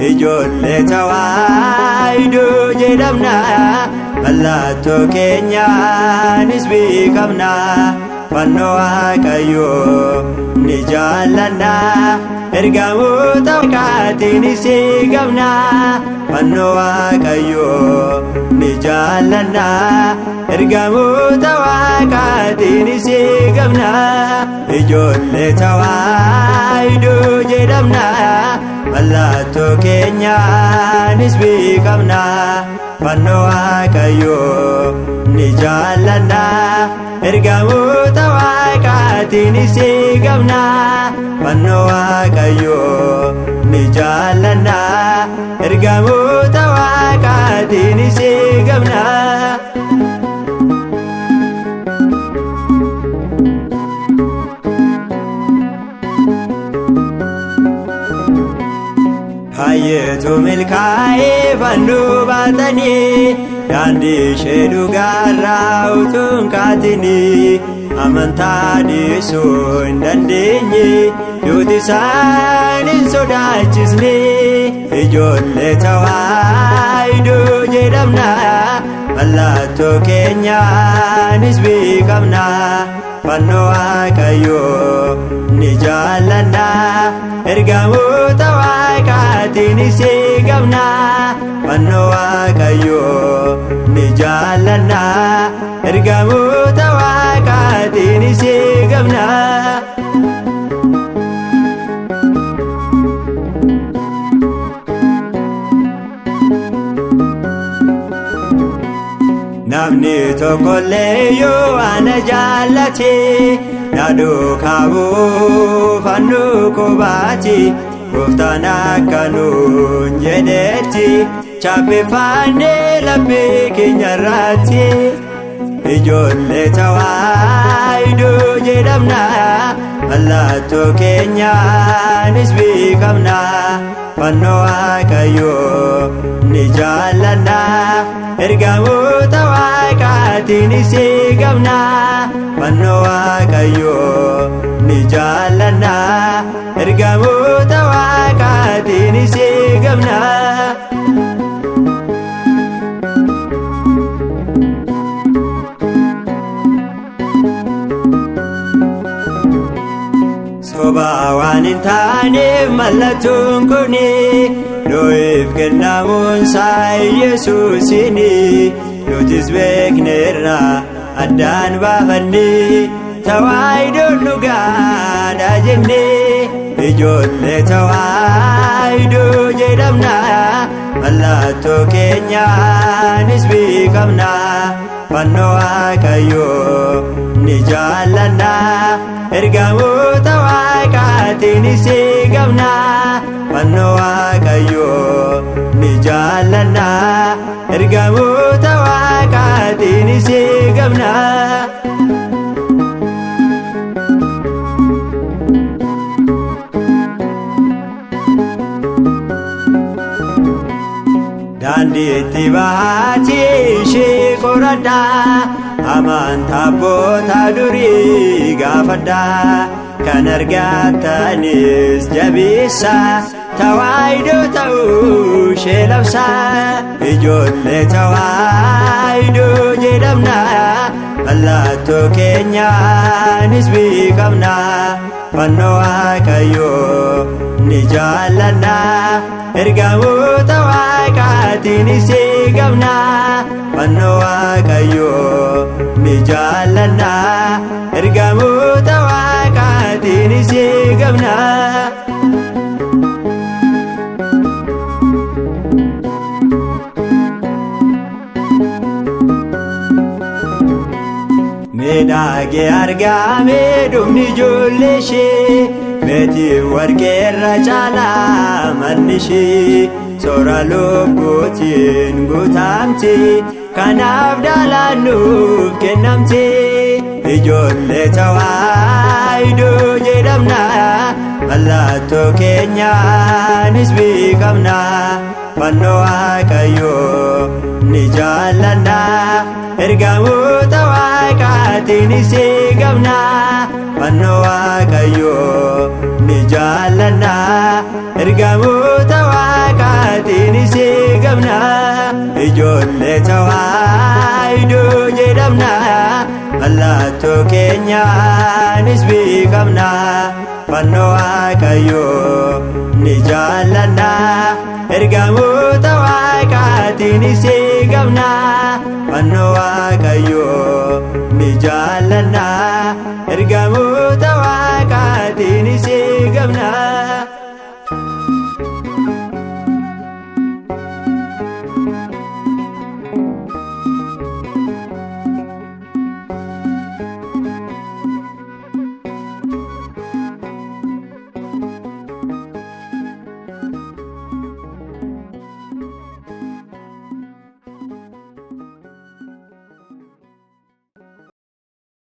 Ijoollee tawaayidoo jedhamna, mallattoo keenyaanis beekamna. Fannoo Waaqayyoo ni jaallanna, ergamoota Waaqaatiinis eegamna. Fannoo Waaqayyoo ni jaallanna, ergamoota Waaqaatiinis eegamna. Ijoollee tawaayidoo jedhamna, mallattoo keenyaanis beekamna. Fannoo Waaqayyoo ni jaallanna, ergamoota Waaqaatiinis eegamna. Fannoo Waaqayyoo ni jaallanna, ergamoota Waaqaatiinis eegamna. Hayyeetu milkaa'ee fannoo baatanii, daandii ishee dhugaarraa utuu hin kaatini. Amantaa dhiisuu hin dandeenye, duuti isaan hin sodaachisne. Ijoollee tawaayidoo jedhamna, mallattoo keenyaanis beekamna. Fannoo Waaqayyoo ni jaallanna, ergamoota Waaqaatiinis eegamna. Fannoo Waaqayyoo ni jaallanna, ergamoota Waaqaatiinis eegamna. Namni tokkollee yoo ana jaallate, na duukaa bu'uu fannoo koo baate. Gooftaan akka nuun jedhetti, chappeeffannee laphee keenya irratti. Ijoollee tawaayidoo jedhamna, mallattoo keenyaanis beekamna. Fannoo Waaqayyoo ni jaallanna, ergamoota Waaqaatiinis eegamna. Fannoo Waaqayyoo ni jaallanna, ergamoota Waaqaatiinis eegamna. Sobaa waan hin taaneef mallattoon kuni, nuuf kennamuunsaa Yesuusini. Nutis beekneerra addaan baafannee, tawaayidoon dhugaadha jennee. Ijoollee tawaayidoo jedhamna, mallattoo keenyaanis beekamna. Fannoo Waaqayyoo ni jaallanna, ergamoota Waaqaatiinis eegamna. Fannoo Waaqayyoo ni jaallanna, ergamoota Waaqaatiinis eegamna. Daandii itti baatee ishee qoradha, amantaa abboota durii gaafadha. Kan argattanis jabeessa, tawaayidoo ta'uu ishee labsa. Ijoollee tawaayidoo jedhamna, mallattoo keenyaanis beekamna. Fannoo Waaqayyoo ni jaallanna, ergamoota Waaqaatiinis eegamna. Fannoo Waaqayyoo ni jaallanna, ergamoota Waaqaatiinis eegamna. midhaage argame dhumni ijoollee ishee meetii warqeerra caalaa manni ishee soora lubbuutiin guutamti kanaaf dhaalaan nuuf kennamti ijoollee tawaahidoo jedhamna mallattoo keenyaanis beekamna fannoo Waaqayyoo ni jaallanna ergamoota Waaqaatiinis eegamna fannoo Waaqayyoo ni jaallanna ergamoota Waaqaatiinis eegamna ijoollee tawaahidoo jedhamna mallattoo keenyaanis beekamna fannoo Waaqayyoo ni jaallanna ergamoota Waaqaatiinis eegamna fannoo Waaqayyoo ni jaallanna ergamoota Waaqaatiinis